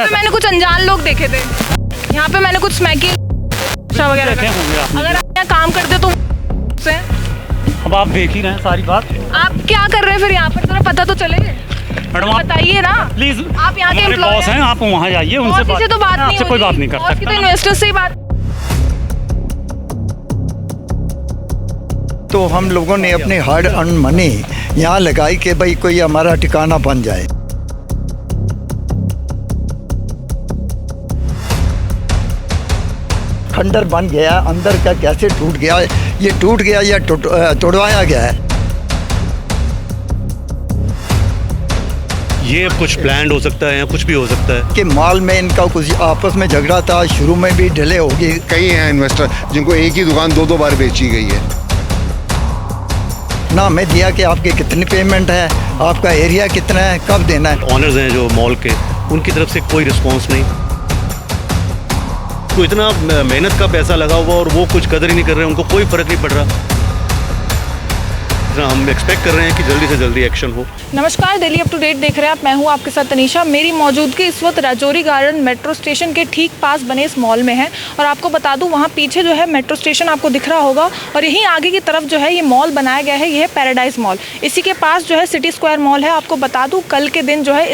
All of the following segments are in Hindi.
मैंने कुछ अनजान लोग देखे थे यहाँ पे, मैंने कुछ स्मैकी वगैरह। अगर आप यहाँ काम करते तो से अब आप देख ही रहे हैं सारी बात। आप क्या कर रहे हैं फिर यहाँ पर, जरा पता तो चले। मैडम आप बताइए ना प्लीज, आप यहाँ के बॉस हैं, आप वहाँ जाइए, उनसे बॉस से तो बात नहीं, आपसे कोई बात नहीं कर बॉस की तो सकता। इन्वेस्टर से ही बात। तो हम लोगों ने अपनी हार्ड अर्न मनी यहाँ लगाई कि भाई कोई हमारा ठिकाना बन जाए। खंडर बन गया, अंदर का कैसे टूट गया, ये टूट गया या तोड़वाया गया है। ये कुछ प्लान हो सकता है या कुछ भी हो सकता है कि माल में इनका कुछ आपस में झगड़ा था, शुरू में भी डिले होगी। कई हैं इन्वेस्टर जिनको एक ही दुकान दो बार बेची गई है। ना हमें दिया कि आपकी कितनी पेमेंट है, आपका एरिया कितना है, कब देना है। ऑनर्स हैं जो मॉल के, उनकी तरफ से कोई रिस्पांस नहीं। तो इतना मेहनत का पैसा लगा हुआ और वो कुछ कदर ही नहीं कर रहे, उनको कोई फर्क नहीं पड़ रहा। हम एक्सपेक्ट कर रहे हैं कि जल्दी से जल्दी एक्शन हो। नमस्कार, दिल्ली अप टू डेट देख रहे हैं आप, मैं हूं आपके साथ तनीषा। मेरी मौजूदगी इस वक्त राजौरी गार्डन मेट्रो स्टेशन के ठीक पास बने इस मॉल में है। और आपको बता दूं, वहां पीछे जो है मेट्रो स्टेशन आपको दिख रहा होगा, और यहीं आगे की तरफ जो है ये मॉल बनाया गया है, ये है पैराडाइज मॉल। इसी के पास जो है सिटी स्क्वायर मॉल है। आपको बता दूँ, कल के दिन जो है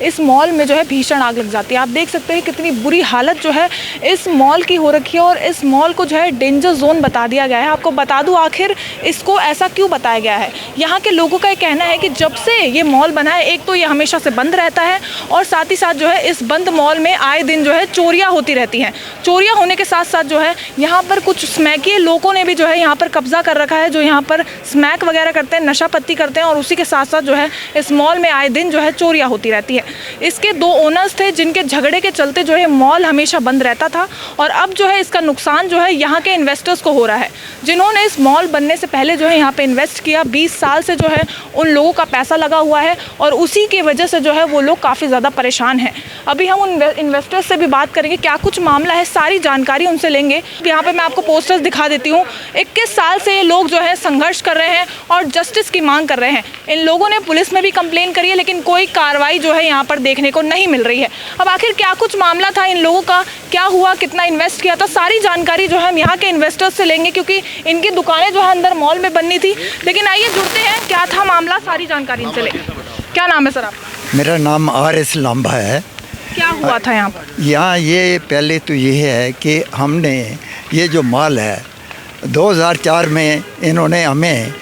इस मॉल में जो है भीषण आग लग जाती है। आप देख सकते हैं कितनी बुरी हालत जो है इस मॉल की हो रखी है, और इस मॉल को जो है डेंजर जोन बता दिया गया है। आपको बता दूँ आखिर इसको ऐसा क्यों बताया गया है। यहाँ के लोगों का ये कहना है कि जब से ये मॉल बना है, एक तो ये हमेशा से बंद रहता है, और साथ ही साथ जो है इस बंद मॉल में आए दिन जो है चोरियां होती रहती हैं। चोरियां होने के साथ साथ जो है यहाँ पर कुछ स्मैकी लोगों ने भी जो है यहाँ पर कब्जा कर रखा है, जो यहाँ पर स्मैक वगैरह करते हैं, नशा पत्ती करते हैं, और उसी के साथ साथ जो है इस मॉल में आए दिन जो है चोरियाँ होती रहती है। इसके दो ओनर्स थे जिनके झगड़े के चलते जो है मॉल हमेशा बंद रहता था, और अब जो है इसका नुकसान जो है यहाँ के इन्वेस्टर्स को हो रहा है, जिन्होंने इस मॉल बनने से पहले जो है यहाँ पे इन्वेस्ट किया। 20 साल से जो है उन लोगों का पैसा लगा हुआ है, और उसी की वजह से जो है वो लोग काफ़ी ज़्यादा परेशान हैं। अभी हम उन इन्वेस्टर्स से भी बात करेंगे, क्या कुछ मामला है, सारी जानकारी उनसे लेंगे। यहाँ पे मैं आपको पोस्टर्स दिखा देती हूँ। 21 साल से ये लोग जो है संघर्ष कर रहे हैं और जस्टिस की मांग कर रहे हैं। इन लोगों ने पुलिस में भी कंप्लेन करी है, लेकिन कोई कार्रवाई जो है यहाँ पर देखने को नहीं मिल रही है। अब आखिर क्या कुछ मामला था, इन लोगों का क्या हुआ, कितना इन्वेस्ट किया था, सारी जानकारी जो है हम यहाँ के इन्वेस्टर्स से लेंगे, क्योंकि इनकी दुकानें जो है अंदर मॉल में बननी थी। लेकिन आइए जुड़ते हैं, क्या था मामला, सारी जानकारी इनसे लेंगे। क्या नाम है सर आपका? मेरा नाम RS लांबा है। क्या हुआ था यहाँ पर? यहाँ ये पहले तो ये है कि हमने ये जो माल है 2004 में इन्होंने हमें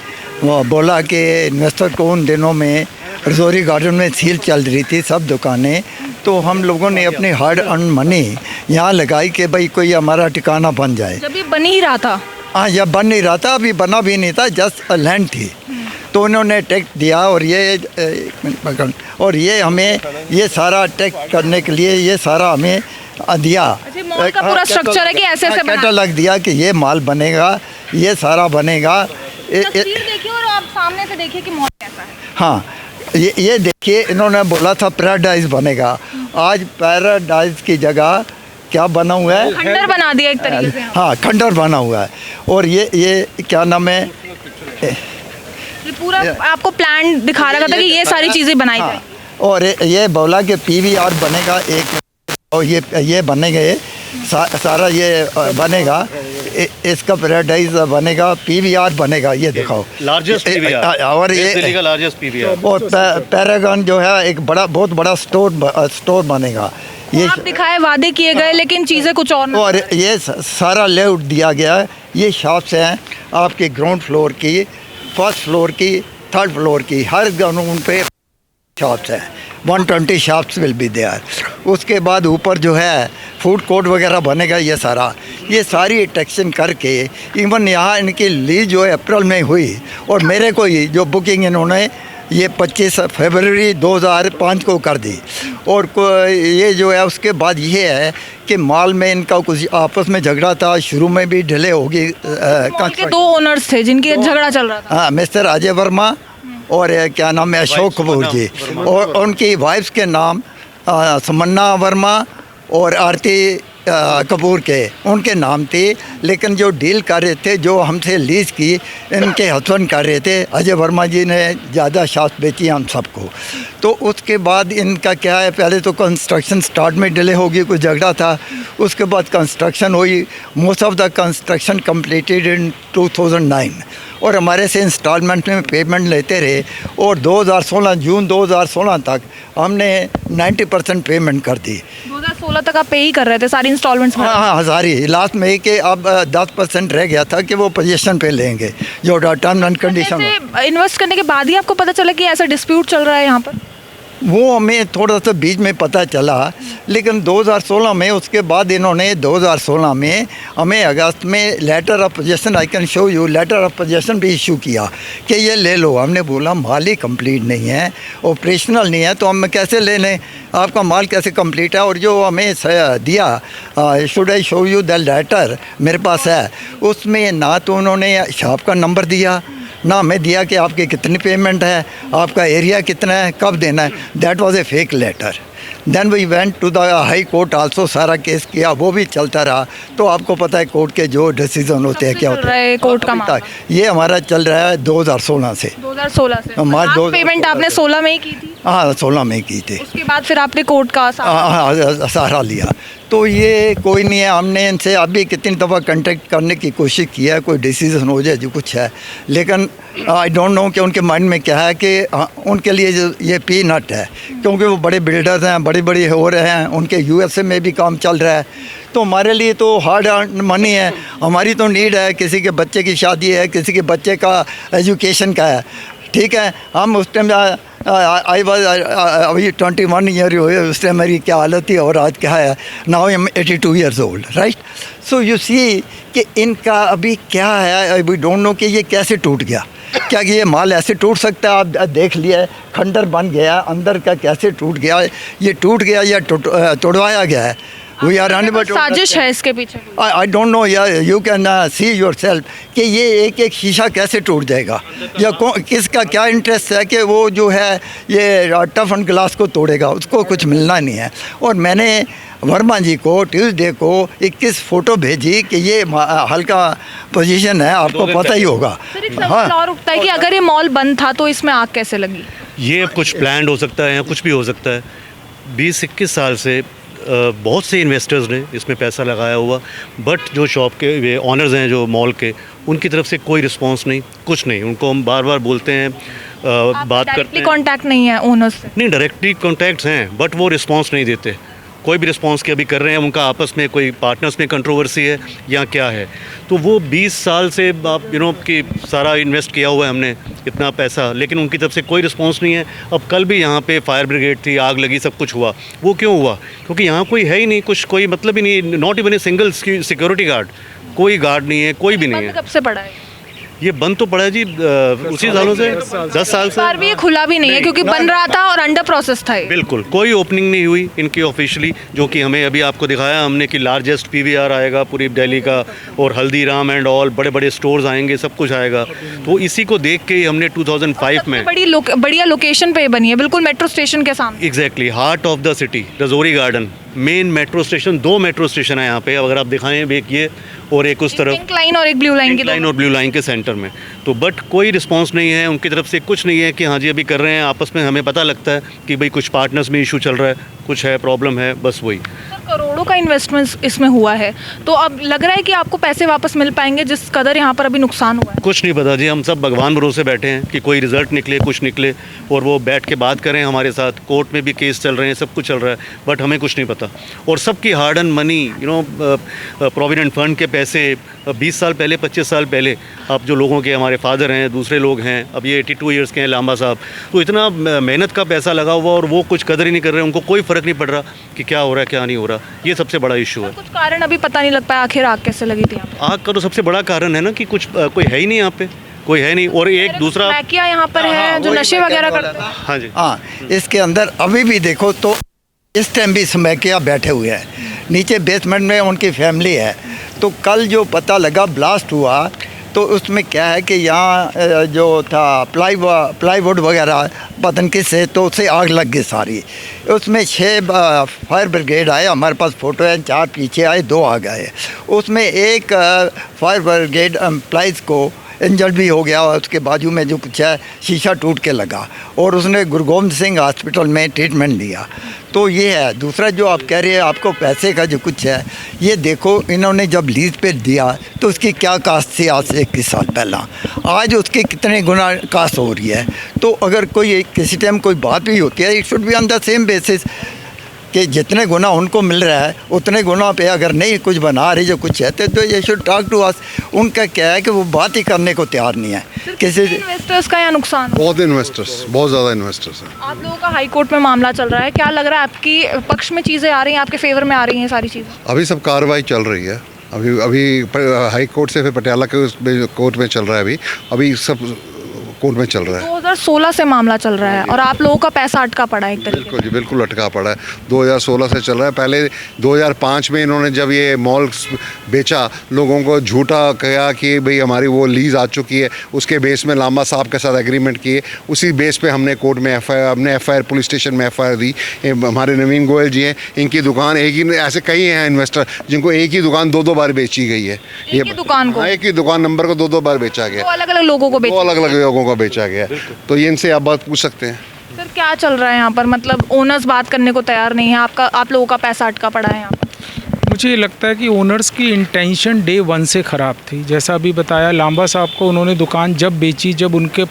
बोला कि इन्वेस्टर को उन दिनों में राजौरी गार्डन में सील चल रही थी सब दुकानें, तो हम लोगों ने अपनी हार्ड अर्न मनी यहाँ लगाई कि भाई कोई हमारा ठिकाना बन जाए। जब ये बन ही रहा था? हाँ, जब बन नहीं रहा था, अभी बना भी नहीं था, जस्ट लैंड थी। तो उन्होंने टैक्स दिया, और ये हमें ये सारा टैक्स करने के लिए ये सारा हमें दिया। मॉल का पूरा स्ट्रक्चर है कि ऐसे ऐसे कैटलॉग दिया कि ये माल बनेगा, ये सारा बनेगा। तस्वीर देखिए और आप सामने से देखिए कि मॉल कैसा है। हाँ, ये देखिए, इन्होंने बोला था पैराडाइज बनेगा। आज पैराडाइज की जगह क्या बना हुआ है? खंडर बना दिया एक तरीके से। हाँ, खंडर बना हुआ है। और ये क्या नाम है, ये पूरा आपको प्लान दिखा रहा था कि ये सारी चीज़ें बनाई जाए। और ये बोला कि PVR बनेगा एक, और ये बनेगा, सारा ये बनेगा, इसका पैराडाइज बनेगा, PVR बनेगा। ये दिखाओ, लार्जेस्ट PVR, और ये दिल्ली का लार्जेस्ट PVR। और पैरागन जो है एक बहुत बड़ा स्टोर बनेगा। ये आप दिखाए, वादे किए गए, लेकिन चीज़ें कुछ और ये सारा लेआउट दिया गया है। ये शॉप्स हैं आपके ग्राउंड फ्लोर की, फर्स्ट फ्लोर की, थर्ड फ्लोर की, हर ग्राउंड पे शॉप्स हैं। 120 शॉप्स विल बी देयर। उसके बाद ऊपर जो है फूड कोर्ट वगैरह बनेगा। ये सारी एक्सटेंशन करके इवन यहाँ इनकी लीज जो है अप्रैल में हुई, और मेरे को ही जो बुकिंग इन्होंने ये 25 फरवरी 2005 को कर दी। और ये जो है उसके बाद ये है कि मॉल में इनका कुछ आपस में झगड़ा था, शुरू में भी डिले होगी। के 2 ओनर्स थे जिनकी झगड़ा चल रहा था। हाँ, मिस्टर अजय वर्मा और क्या नाम है, अशोक कपूर जी, और उनकी वाइफ्स के नाम समन्ना वर्मा और आरती कपूर के उनके नाम थी, लेकिन जो डील कर रहे थे, जो हमसे लीज की, इनके हस्बैंड कर रहे थे। अजय वर्मा जी ने ज़्यादा शॉप्स बेची हम सबको। तो उसके बाद इनका क्या है, पहले तो कंस्ट्रक्शन स्टार्ट में डिले होगी, कोई झगड़ा था, उसके बाद कंस्ट्रक्शन हुई। Most of the construction completed in 2009 और हमारे से इंस्टॉलमेंट में पेमेंट लेते रहे और 2016 जून 2016 तक हमने 90% पेमेंट कर दी। 2016 तक आप पे ही कर रहे थे सारी इंस्टॉलमेंट्स में? हाँ, हज़ार ही लास्ट में कि अब 10% रह गया था कि वो पोजीशन पे लेंगे जो टर्म एंड कंडीशन। इन्वेस्ट करने के बाद ही आपको पता चला कि ऐसा डिस्प्यूट चल रहा है यहाँ पर? वो हमें थोड़ा सा बीच में पता चला, लेकिन 2016 में, उसके बाद इन्होंने 2016 में हमें अगस्त में letter of position, I can show you, letter of position भी इशू किया कि ये ले लो। हमने बोला माल ही कंप्लीट नहीं है, ऑपरेशनल नहीं है, तो हम कैसे ले लें, आपका माल कैसे कंप्लीट है। और जो हमें दिया, should I show you the letter, मेरे पास है, उसमें ना तो उन्होंने शॉप का नंबर दिया, ना हमें दिया कि आपकी कितनी पेमेंट है, आपका एरिया कितना है, कब देना है। That was a fake letter. Then we went to the high court also, सारा केस किया, वो भी चलता रहा। तो आपको पता है कोर्ट के जो डिसीजन होते हैं क्या होता है कोर्ट का मामला? ये हमारा चल रहा है 2016 से। 2016 से मार्च आप 2016 पेमेंट आपने 16 में ही की थी? हाँ, 16 में की थी। उसके बाद फिर आपने कोर्ट का सहारा लिया। तो ये कोई नहीं है, हमने इनसे अभी कितनी दफ़ा कांटेक्ट करने की कोशिश किया है, कोई डिसीजन हो जाए जो कुछ है, लेकिन आई डोंट नो कि उनके माइंड में क्या है कि उनके लिए जो ये पी नट है, क्योंकि वो बड़े बिल्डर्स हैं, बड़ी हो रहे हैं, उनके यूएसए में भी काम चल रहा है। तो हमारे लिए तो हार्ड अर्न मनी है, हमारी तो नीड है, किसी के बच्चे की शादी है, किसी के बच्चे का एजुकेशन का है, ठीक है। हम उस टाइम आई वॉज अभी 21 ईयर हुए, उस टाइम मेरी क्या हालत थी और आज क्या है। Now I am 82 years old, right. So you see कि इनका अभी क्या है, वी डोंट नो कि ये कैसे टूट गया। क्या कि ये माल ऐसे टूट सकता है? आप देख लिया, खंडर बन गया, अंदर का कैसे टूट गया, ये टूट गया या तोड़वाया गया है। We are unable to. साजिश है इसके पीछे? आई डोंट नो, या यू कैन सी योरसेल्फ कि ये एक शीशा कैसे टूट जाएगा, या किसका क्या इंटरेस्ट है कि वो जो है ये टफ एंड ग्लास को तोड़ेगा, उसको कुछ मिलना नहीं है। और मैंने वर्मा जी को ट्यूसडे को 21 फ़ोटो भेजी कि ये हल्का पोजीशन है, आपको पता ही होगा। सर, एक सवाल और उठता है कि अगर ये मॉल बंद था तो इसमें आग कैसे लगी? ये कुछ प्लान्ड हो सकता है या कुछ भी हो सकता है। 20-21 साल से बहुत से इन्वेस्टर्स ने इसमें पैसा लगाया हुआ, बट जो शॉप के ऑनर्स हैं, जो मॉल के, उनकी तरफ से कोई रिस्पांस नहीं, कुछ नहीं। उनको हम बार बार बोलते हैं, बात करते हैं, कांटेक्ट नहीं है ओनर्स से? नहीं, डायरेक्टली कॉन्टैक्ट्स हैं, बट वो रिस्पांस नहीं देते। कोई भी रिस्पांस के अभी कर रहे हैं, उनका आपस में कोई पार्टनर्स में कंट्रोवर्सी है या क्या है। तो वो 20 साल से आप कि सारा इन्वेस्ट किया हुआ है हमने इतना पैसा, लेकिन उनकी तरफ से कोई रिस्पांस नहीं है। अब कल भी यहाँ पे फायर ब्रिगेड थी, आग लगी, सब कुछ हुआ। वो क्यों हुआ? क्योंकि यहाँ कोई है ही नहीं, कुछ कोई मतलब ही नहीं, not even a single security guard, कोई गार्ड नहीं है, कोई भी नहीं है। कब से पड़ा है ये? बंद तो पड़ा है जी उसी सालों से, 10 साल से। बार भी ये खुला भी नहीं है क्योंकि बन रहा था और अंडर प्रोसेस था ये। बिल्कुल कोई ओपनिंग नहीं हुई इनकी ऑफिशियली, जो कि हमें अभी आपको दिखाया हमने कि लार्जेस्ट पीवीआर आएगा पूरी दिल्ली का, और हल्दीराम एंड ऑल बड़े बड़े स्टोर्स आएंगे, सब कुछ आएगा। तो इसी को देख के ही हमने 2005 में बढ़िया लोकेशन पे बनी है, बिल्कुल मेट्रो स्टेशन के सामने। Exactly heart of the city, Rajouri garden, main metro station, 2 metro station है यहाँ पे, अगर आप दिखाएं एक ये और एक उस तरफ, पिंक लाइन और एक ब्लू लाइन की, लाइन और ब्लू लाइन के सेंटर में। तो बट कोई रिस्पांस नहीं है उनकी तरफ से, कुछ नहीं है कि हाँ जी अभी कर रहे हैं। आपस में हमें पता लगता है कि भाई कुछ पार्टनर्स में इशू चल रहा है, कुछ है, प्रॉब्लम है, बस वही। करोड़ों का इन्वेस्टमेंट इसमें हुआ है, तो अब लग रहा है कि आपको पैसे वापस मिल पाएंगे जिस कदर यहाँ पर अभी नुकसान हुआ है? कुछ नहीं पता जी, हम सब भगवान भरोसे बैठे हैं कि कोई रिजल्ट निकले, कुछ निकले, और वो बैठ के बात करें हमारे साथ। कोर्ट में भी केस चल रहे हैं, सब कुछ चल रहा है, बट हमें कुछ नहीं पता। और सबकी hard earn money, provident fund के पैसे 20 साल पहले, 25 साल पहले, अब जो लोगों के, हमारे फादर हैं, दूसरे लोग हैं, अब ये 82 ईयर्स के हैं लांबा साहब, तो इतना मेहनत का पैसा लगा हुआ और वो कुछ कदर ही नहीं कर रहे, उनको कोई फ़र्क नहीं पड़ रहा कि क्या हो रहा है क्या नहीं हो रहा। ये सबसे बड़ा इशू है। कुछ कारण अभी पता नहीं लग पाया आखिर आग कैसे लगी थी यहाँ पे? आग का तो सबसे बड़ा कारण है ना कि कुछ कोई है ही नहीं यहाँ पे, कोई है नहीं। और एक दूसरा मैकिया यहाँ पर है जो नशे वगैरह करते हैं। हाँ जी, हाँ, इसके अंदर अभी भी देखो तो इस टाइम भी समैकिया बैठे हुए हैं, नीचे बेसमेंट में उनकी फैमिली है। तो कल जो पता लगा ब्लास्ट हुआ तो उसमें क्या है कि यहाँ जो था प्लाईवुड वगैरह पतन किससे, तो उससे आग लग गई सारी। उसमें 6 फायर ब्रिगेड आए, हमारे पास फ़ोटो है, 4 पीछे आए, 2 आ गए। उसमें एक फायर ब्रिगेड एम्प्लॉइज़ को इंजर्ड भी हो गया, और उसके बाजू में जो कुछ है शीशा टूट के लगा, और उसने गुरु गोबिंद सिंह हॉस्पिटल में ट्रीटमेंट लिया। तो ये है। दूसरा जो आप कह रहे हैं आपको पैसे का जो कुछ है, ये देखो इन्होंने जब लीज पे दिया तो उसकी क्या कास्ट थी आज से 21 साल पहला, आज उसके कितने गुना कास्ट हो रही है। तो अगर कोई किसी टाइम कोई बात भी होती है, it should be on the same basis कि जितने गुना उनको मिल रहा है उतने गुना पे अगर नहीं कुछ बना रही जो कुछ है, तो ये शुड टॉक टू अस। उनका क्या है कि वो बात ही करने को तैयार नहीं है। किसी इन्वेस्टर्स का या नुकसान? बहुत इन्वेस्टर्स, बहुत ज़्यादा इन्वेस्टर्स हैं। आप लोगों का हाई कोर्ट में मामला चल रहा है, क्या लग रहा है आपकी पक्ष में चीज़ें आ रही हैं, आपके फेवर में आ रही हैं सारी चीज़ें? अभी सब कार्रवाई चल रही है। अभी हाई कोर्ट से फिर पटियाला के कोर्ट में चल रहा है। अभी सब कोर्ट में चल रहा है। 2016 से मामला चल रहा है और आप लोगों का पैसा अटका पड़ा है एक तरीके से। बिल्कुल जी, बिल्कुल अटका पड़ा है। 2016 से चल रहा है। पहले 2005 में इन्होंने जब ये मॉल बेचा, लोगों को झूठा कहा कि भाई हमारी वो लीज़ आ चुकी है, उसके बेस में लांबा साहब के साथ एग्रीमेंट किए, उसी बेस पे हमने कोर्ट में एफआईआर पुलिस स्टेशन में एफआईआर दी। हमारे नवीन गोयल जी हैं, इनकी दुकान एक ही, ऐसे कई हैं इन्वेस्टर जिनको एक ही दुकान 2-2 बार बेची गई है। एक ही दुकान को? एक ही दुकान नंबर को 2-2 बार बेचा गया, अलग अलग लोगों को दो अलग अलग लोगों को बेचा गया। तो ये इनसे आप बात पूछ सकते हैं। सर क्या चल रहा है यहाँ पर, मतलब ओनर्स बात करने को तैयार नहीं है, आप लोगों का पैसा अटका पड़ा है यहाँ पर? मुझे ये लगता है कि ओनर्स की इंटेंशन डे 1 से ख़राब थी। जैसा अभी बताया, लांबा साहब को उन्होंने दुकान जब बेची, जब उनके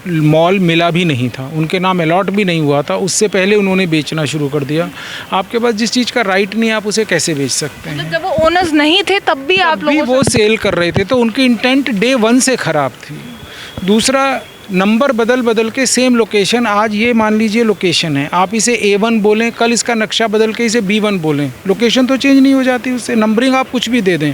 मॉल मिला भी नहीं था, उनके नाम अलॉट भी नहीं हुआ था, उससे पहले उन्होंने बेचना शुरू कर दिया। आपके पास जिस चीज़ का राइट नहीं है आप उसे कैसे बेच सकते हैं? जब वो ओनर्स नहीं थे तब भी आप लोग वो सेल कर रहे थे, तो उनकी इंटेंट डे 1 से ख़राब थी। दूसरा, नंबर बदल के सेम लोकेशन, आज ये मान लीजिए लोकेशन है, आप इसे A1 बोलें, कल इसका नक्शा बदल के इसे B1 बोलें, लोकेशन तो चेंज नहीं हो जाती उससे। नंबरिंग आप कुछ भी दे दें,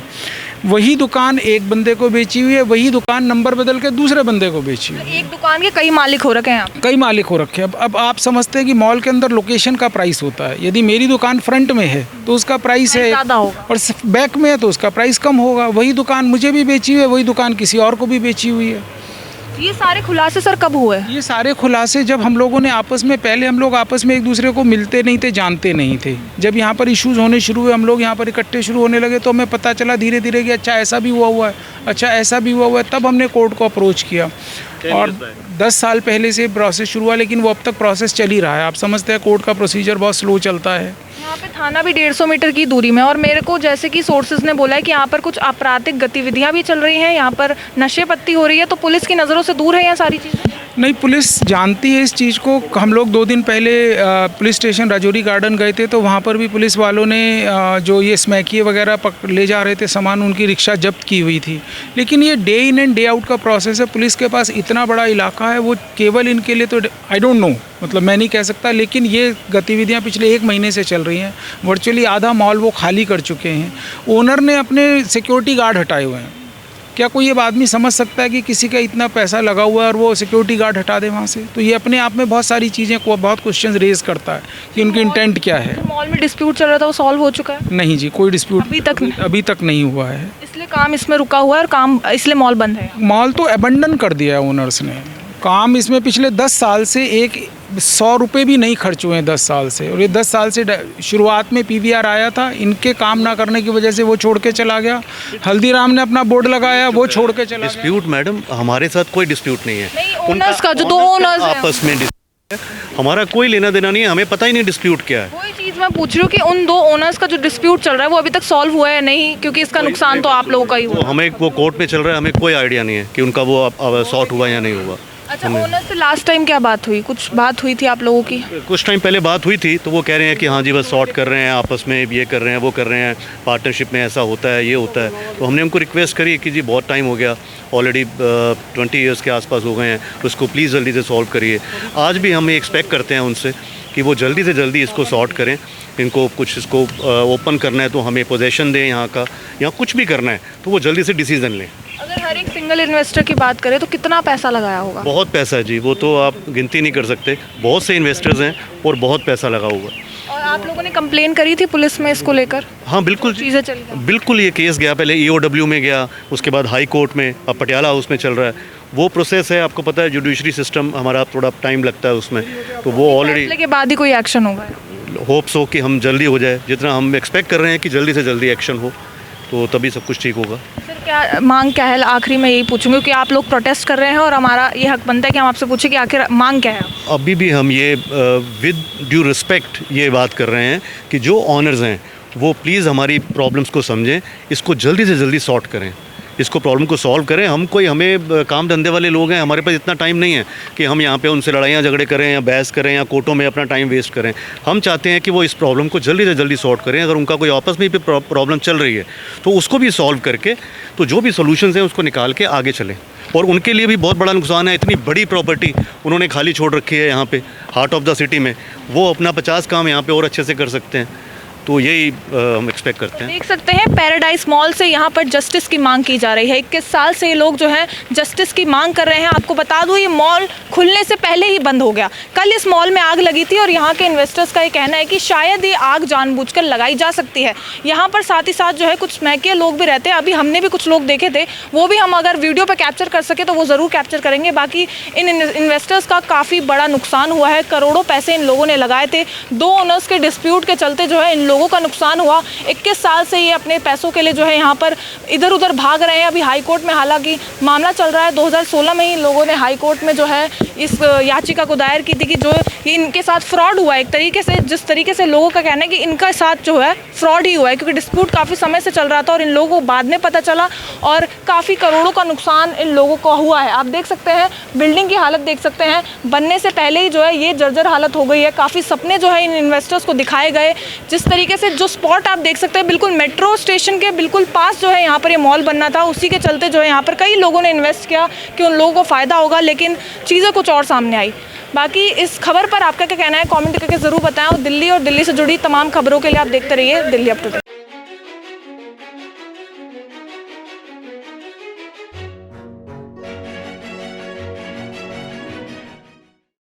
वही दुकान एक बंदे को बेची हुई है, वही दुकान नंबर बदल के दूसरे बंदे को बेची हुई है। एक दुकान के कई मालिक हो रखे हैं आप? कई मालिक हो रखे हैं। अब आप समझते हैं कि मॉल के अंदर लोकेशन का प्राइस होता है। यदि मेरी दुकान फ्रंट में है तो उसका प्राइस है ज़्यादा होगा, और बैक में है तो उसका प्राइस कम होगा। वही दुकान मुझे भी बेची हुई है, वही दुकान किसी और को भी बेची हुई है। ये सारे खुलासे सर कब हुए? ये सारे खुलासे जब हम लोगों ने आपस में, पहले हम लोग आपस में एक दूसरे को मिलते नहीं थे, जानते नहीं थे। जब यहाँ पर इश्यूज़ होने शुरू हुए, हम लोग यहाँ पर इकट्ठे शुरू होने लगे, तो हमें पता चला धीरे धीरे कि अच्छा ऐसा भी हुआ है, अच्छा ऐसा भी हुआ है। तब हमने कोर्ट को अप्रोच किया और 10 साल पहले से प्रोसेस शुरू हुआ, लेकिन वो अब तक प्रोसेस चल ही रहा है। आप समझते हैं कोर्ट का प्रोसीजर बहुत स्लो चलता है। यहाँ पे थाना भी 150 मीटर की दूरी में, और मेरे को जैसे कि सोर्सेज ने बोला है कि यहाँ पर कुछ आपराधिक गतिविधियाँ भी चल रही हैं, यहाँ पर नशे पत्ती हो रही है, तो पुलिस की नज़रों से दूर है ये सारी चीज़ें? नहीं, पुलिस जानती है इस चीज़ को। हम लोग 2 दिन पहले पुलिस स्टेशन राजौरी गार्डन गए थे, तो वहाँ पर भी पुलिस वालों ने जो ये स्मैकिए वगैरह ले जा रहे थे सामान, उनकी रिक्शा जब्त की हुई थी। लेकिन ये day in and day out का प्रोसेस है। पुलिस के पास इतना बड़ा इलाका है, वो केवल इनके लिए, तो आई डोंट नो, मतलब मैं नहीं कह सकता, लेकिन ये गतिविधियाँ पिछले 1 महीने से चल रही हैं। वर्चुअली आधा मॉल वो खाली कर चुके हैं। ओनर ने अपने सिक्योरिटी गार्ड हटाए हुए हैं। क्या कोई ये आदमी समझ सकता है कि किसी का इतना पैसा लगा हुआ है और वो सिक्योरिटी गार्ड हटा दे वहाँ से? तो ये अपने आप में बहुत सारी चीज़ें को बहुत क्वेश्चन रेज करता है कि उनकी इंटेंट क्या है। मॉल में डिस्प्यूट चल रहा था, वो सॉल्व हो चुका है? नहीं जी, कोई डिस्प्यूट अभी तक नहीं हुआ है। इसलिए काम इसमें रुका हुआ है और काम इसलिए मॉल बंद है? मॉल तो अबंडन कर दिया है ओनर्स ने। काम इसमें पिछले 10 साल से 100 रुपये भी नहीं खर्च हुए हैं 10 साल से। और ये 10 साल से शुरुआत में PVR आया था, इनके काम ना करने की वजह से वो छोड़ के चला गया। हल्दीराम ने अपना बोर्ड लगाया, वो छोड़ के चला गया। डिस्प्यूट मैडम, हमारे साथ कोई डिस्प्यूट नहीं है। ओनर्स का जो 2 ओनर्स हैं आपस में हमारा कोई लेना देना नहीं है, हमें पता ही नहीं डिस्प्यूट क्या है। कोई चीज़ मैं पूछ रही हूँ कि उन 2 ओनर्स का जो डिस्प्यूट चल रहा है वो अभी तक सॉल्व हुआ है नहीं, क्योंकि इसका नुकसान तो आप लोगों का ही हुआ। हमें वो कोर्ट में चल रहा है, हमें कोई आइडिया नहीं है कि उनका वो सॉर्ट हुआ या नहीं हुआ। अच्छा, ओनर से लास्ट टाइम क्या बात हुई? कुछ बात हुई थी आप लोगों की? कुछ टाइम पहले बात हुई थी, तो वो कह रहे हैं कि हाँ जी बस सॉर्ट कर रहे हैं आपस में, ये कर रहे हैं, वो कर रहे हैं, पार्टनरशिप में ऐसा होता है, ये होता है। तो हमने उनको रिक्वेस्ट करी कि जी बहुत टाइम हो गया, ऑलरेडी 20 ईयर्स के आसपास हो गए हैं, तो उसको प्लीज़ जल्दी से सॉल्व करिए। आज भी हम एक्सपेक्ट करते हैं उनसे कि वो जल्दी से जल्दी इसको सॉर्ट करें। इनको कुछ इसको ओपन करना है तो हमें पोजेशन दें यहाँ का, यहाँ कुछ भी करना है तो वो जल्दी से डिसीज़न लें। अगर हर एक सिंगल इन्वेस्टर की बात करें तो कितना पैसा लगाया होगा? बहुत पैसा है जी, वो तो आप गिनती नहीं कर सकते। बहुत से इन्वेस्टर्स हैं और बहुत पैसा लगा हुआ है। और आप लोगों ने कंप्लेन करी थी पुलिस में इसको लेकर? हाँ बिल्कुल चीज़ें चली गई। बिल्कुल, ये केस गया पहले EOW में गया, उसके बाद हाई कोर्ट में, अब पटियाला हाउस में चल रहा है। वो प्रोसेस है, आपको पता है जुडिशरी सिस्टम हमारा थोड़ा टाइम लगता है उसमें, तो वो ऑलरेडी फैसले के बाद ही कोई एक्शन होगा? होप्स हो कि हम जल्दी हो जाए, जितना हम एक्सपेक्ट कर रहे हैं कि जल्दी से जल्दी एक्शन हो, तो तभी सब कुछ ठीक होगा। सर क्या मांग क्या है? आखिरी में यही पूछूंगी कि आप लोग प्रोटेस्ट कर रहे हैं और हमारा ये हक बनता है कि हम आपसे पूछें कि आखिर मांग क्या है? अभी भी हम ये विद ड्यू रिस्पेक्ट ये बात कर रहे हैं कि जो ऑनर्स हैं वो प्लीज़ हमारी प्रॉब्लम्स को समझें, इसको जल्दी से जल्दी सॉर्ट करें, इसको प्रॉब्लम को सॉल्व करें। हमें काम धंधे वाले लोग हैं, हमारे पास इतना टाइम नहीं है कि हम यहाँ पे उनसे लड़ाइयाँ झगड़े करें या बहस करें या कोर्टों में अपना टाइम वेस्ट करें। हम चाहते हैं कि वो इस प्रॉब्लम को जल्दी से जल्दी सॉर्ट करें। अगर उनका कोई आपस में भी प्रॉब्लम चल रही है तो उसको भी सॉल्व करके, तो जो भी सोल्यूशंस हैं उसको निकाल के आगे चलें। और उनके लिए भी बहुत बड़ा नुकसान है, इतनी बड़ी प्रॉपर्टी उन्होंने खाली छोड़ रखी है यहाँ पे हार्ट ऑफ द सिटी में, वो अपना 50 काम यहाँ पे और अच्छे से कर सकते हैं, तो यही हम एक्सपेक्ट करते हैं। देख सकते हैं पैराडाइज मॉल से यहाँ पर जस्टिस की मांग की जा रही है। 21 साल से ये लोग जो हैं जस्टिस की मांग कर रहे हैं। आपको बता दूँ ये मॉल खुलने से पहले ही बंद हो गया। कल इस मॉल में आग लगी थी और यहाँ के इन्वेस्टर्स का ये कहना है कि शायद ये आग जानबूझकर लगाई जा सकती है। यहाँ पर साथ ही साथ जो है कुछ स्मैकिया लोग भी रहते हैं। अभी हमने भी कुछ लोग देखे थे, वो भी हम अगर वीडियो पर कैप्चर कर सके तो वो ज़रूर कैप्चर करेंगे। बाकी इन इन्वेस्टर्स का काफ़ी बड़ा नुकसान हुआ है, करोड़ों पैसे इन लोगों ने लगाए थे। 2 ओनर्स के डिस्प्यूट के चलते जो है इन लोगों का नुकसान हुआ। 21 साल से ये अपने पैसों के लिए जो है यहाँ पर इधर उधर भाग रहे हैं। अभी हाई कोर्ट में हालांकि मामला चल रहा है। 2016 में ही लोगों ने हाई कोर्ट में जो है इस याचिका को दायर की थी कि जो इनके साथ फ्रॉड हुआ है, एक तरीके से जिस तरीके से लोगों का कहना है कि इनका साथ जो है फ्रॉड ही हुआ है, क्योंकि डिस्प्यूट काफ़ी समय से चल रहा था और इन लोगों को बाद में पता चला और काफ़ी करोड़ों का नुकसान इन लोगों को हुआ है। आप देख सकते हैं बिल्डिंग की हालत देख सकते हैं, बनने से पहले ही जो है ये जर्जर हालत हो गई है। काफ़ी सपने जो है इन इन्वेस्टर्स को दिखाए गए। जिस तरीके से जो स्पॉट आप देख सकते हैं बिल्कुल मेट्रो स्टेशन के बिल्कुल पास जो है यहाँ पर ये मॉल बनना था, उसी के चलते जो है यहाँ पर कई लोगों ने इन्वेस्ट किया कि उन लोगों को फ़ायदा होगा, लेकिन चीज़ें कुछ और सामने आई। बाकी इस खबर पर आपका क्या कहना है कमेंट करके ज़रूर बताएं और दिल्ली से जुड़ी तमाम खबरों के लिए आप देखते रहिए दिल्ली अप टू डेट।